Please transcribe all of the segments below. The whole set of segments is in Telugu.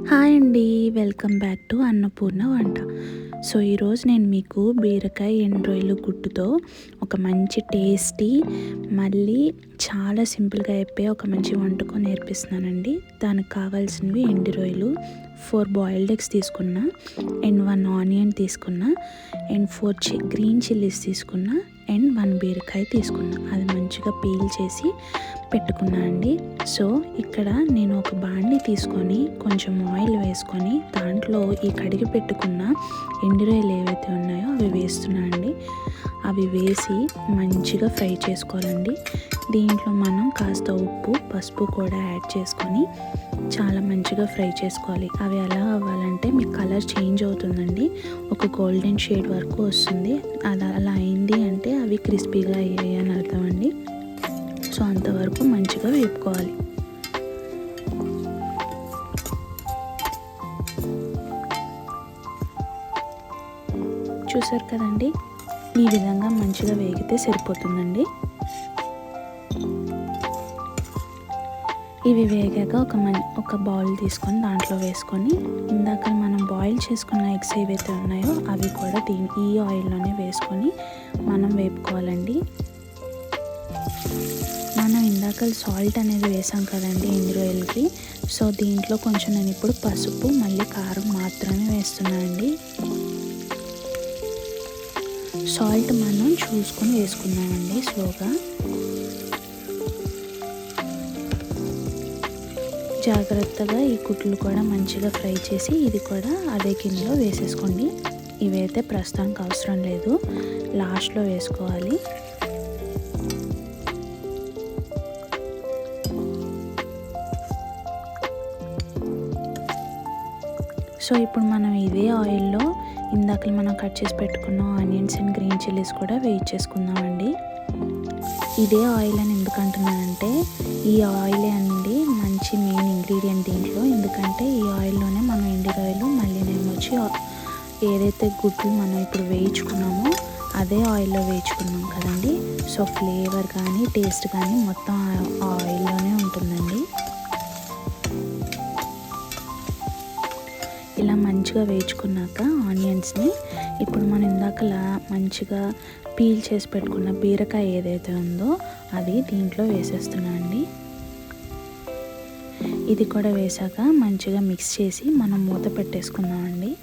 హాయ్ అండి, వెల్కమ్ బ్యాక్ టు అన్నపూర్ణ వంట. సో ఈరోజు నేను మీకు బీరకాయ ఎండ్రాయిలు గుడ్డుతో ఒక మంచి టేస్టీ, మళ్ళీ చాలా సింపుల్గా అయిపోయి ఒక మంచి వంటకం నేర్పిస్తున్నానండి. దానికి కావాల్సినవి ఎండు రొయ్యలు 4 బాయిల్డ్ ఎగ్స్ తీసుకున్నా, అండ్ 1 ఆనియన్ తీసుకున్నా, అండ్ 4 గ్రీన్ చిల్లీస్ తీసుకున్నా, అండ్ 1 బీరకాయ తీసుకున్నా. అది మంచిగా పీల్ చేసి పెట్టుకున్నా అండి. సో ఇక్కడ నేను ఒక బాండి తీసుకొని కొంచెం ఆయిల్ వేసుకొని దాంట్లో ఈ కడిగి పెట్టుకున్న ఎండు రొయ్యలు ఏవైతే ఉన్నాయో అవి వేస్తున్నా అండి. అవి వేసి మంచిగా ఫ్రై చేసుకోవాలండి. దీంట్లో మనం కాస్త ఉప్పు, పసుపు కూడా యాడ్ చేసుకొని చాలా మంచిగా ఫ్రై చేసుకోవాలి. అవి ఎలా అవ్వాలంటే మీకు కలర్ చేంజ్ అవుతుందండి, ఒక గోల్డెన్ షేడ్ వరకు వస్తుంది. అది అలా అయింది అంటే అవి క్రిస్పీగా అయ్యాయి అని అర్థం అండి. సో అంతవరకు మంచిగా వేపుకోవాలి. చూసారు కదండి, ఈ విధంగా మంచిగా వేగితే సరిపోతుందండి. ఇవి వేగాక ఒక బౌల్ తీసుకొని దాంట్లో వేసుకొని ఇందాక మనం బాయిల్ చేసుకున్న ఎగ్స్ ఏవైతే ఉన్నాయో అవి కూడా ఈ ఆయిల్లోనే వేసుకొని మనం వేపుకోవాలండి. మనం ఇందాక సాల్ట్ అనేది వేసాం కదండి ఎండు రొయ్యలకి. సో దీంట్లో కొంచెం నేను ఇప్పుడు పసుపు మళ్ళీ కారం మాత్రమే వేస్తున్నాను అండి. సాల్ట్ మనం చూసుకొని వేసుకున్నామండి స్లోగా. జాగ్రత్తగా ఈ గుడ్లు కూడా మంచిగా ఫ్రై చేసి ఇది కూడా అదే గిన్నెలో వేసేసుకోండి. ఇవైతే ప్రస్తుతానికి అవసరం లేదు, లాస్ట్లో వేసుకోవాలి. సో ఇప్పుడు మనం ఇదే ఆయిల్లో ఇందాక మనం కట్ చేసి పెట్టుకున్న ఆనియన్స్ అండ్ గ్రీన్ చిల్లీస్ కూడా వేయించేసుకుందామండి. ఇదే ఆయిల్ అని ఎందుకు అంటున్నానంటే ఈ ఆయిలే అండి మంచి మెయిన్ ఇంగ్రీడియంట్ దీంట్లో. ఎందుకంటే ఈ ఆయిల్లోనే మనం ఎండు రొయ్యలు మళ్ళీ నేను వచ్చి ఏదైతే గుడ్లు మనం ఇప్పుడు వేయించుకున్నామో అదే ఆయిల్లో వేయించుకున్నాం కదండి. సో ఫ్లేవర్ కానీ టేస్ట్ కానీ మొత్తం ఆ ఆయిల్లోనే ఉంటుందండి. ఇలా మంచిగా వేయించుకున్నాక ఆనియన్స్ని ఇప్పుడు మనం ఇందాకలా మంచిగా పీల్ చేసి పెట్టుకున్న బీరకాయ ఏదైతే ఉందో అది దీంట్లో వేసేస్తున్నా అండి. ఇది కూడా వేసాక మంచిగా మిక్స్ చేసి మనం మూత పెట్టేసుకుందామండి.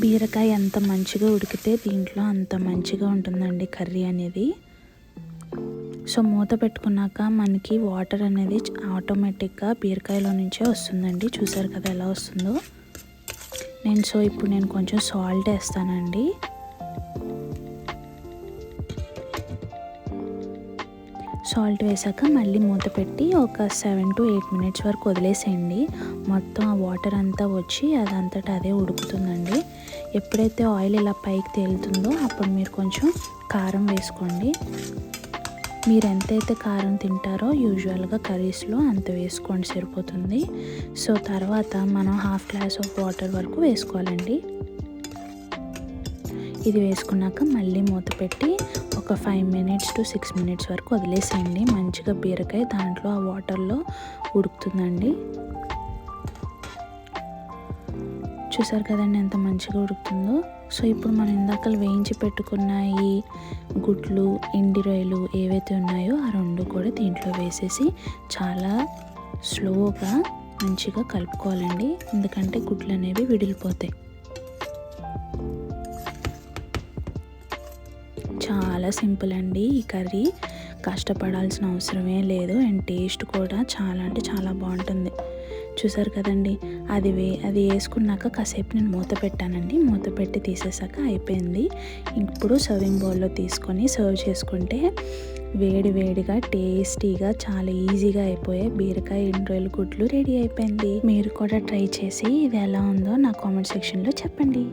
బీరకాయ ఎంత మంచిగా ఉడికితే దీంట్లో అంత మంచిగా ఉంటుందండి కర్రీ అనేది. సో మూత పెట్టుకున్నాక మనకి వాటర్ అనేది ఆటోమేటిక్గా బీరకాయలో నుంచే వస్తుందండి. చూసారు కదా ఎలా వస్తుందో. ఇప్పుడు నేను కొంచెం సాల్ట్ వేస్తానండి. సాల్ట్ వేసాక మళ్ళీ మూత పెట్టి ఒక 7 to 8 minutes వరకు వదిలేసేయండి. మొత్తం ఆ వాటర్ అంతా వచ్చి అదంతటా అదే ఉడుకుతుందండి. ఎప్పుడైతే ఆయిల్ ఇలా పైకి తేలుతుందో అప్పుడు మీరు కొంచెం కారం వేసుకోండి. మీరు ఎంతైతే కారం తింటారో యూజువల్గా కర్రీస్లో అంత వేసుకోండి, సరిపోతుంది. సో తర్వాత మనం 1/2 glass ఆఫ్ వాటర్ వరకు వేసుకోవాలండి. ఇది వేసుకున్నాక మళ్ళీ మూత పెట్టి ఒక 5 minutes to 6 minutes వరకు వదిలేసేయండి. మంచిగా బీరకాయ దాంట్లో ఆ వాటర్లో ఉడుకుతుందండి. చూసారు కదండి ఎంత మంచిగా ఉడుకుతుందో. సో ఇప్పుడు మనం ఇందాక వేయించి పెట్టుకున్న ఈ గుడ్లు, ఎండు రొయ్యలు ఏవైతే ఉన్నాయో ఆ 2 కూడా దీంట్లో వేసేసి చాలా స్లోగా మంచిగా కలుపుకోవాలండి. ఎందుకంటే గుడ్లు అనేవి విడిలిపోతాయి. చాలా సింపుల్ అండి ఈ కర్రీ, కష్టపడాల్సిన అవసరమే లేదు. అండ్ టేస్ట్ కూడా చాలా అంటే చాలా బాగుంటుంది. చూసారు కదండి, అది వేసుకున్నాక కాసేపు నేను మూత పెట్టానండి. మూత పెట్టి తీసేసాక అయిపోయింది. ఇప్పుడు సర్వింగ్ బౌల్లో తీసుకొని సర్వ్ చేసుకుంటే వేడి వేడిగా టేస్టీగా చాలా ఈజీగా అయిపోయే బీరకాయ ఎండు రొయ్యల గుడ్లు రెడీ అయిపోయింది. మీరు కూడా ట్రై చేసి ఇది ఎలా ఉందో నా కామెంట్ సెక్షన్లో చెప్పండి.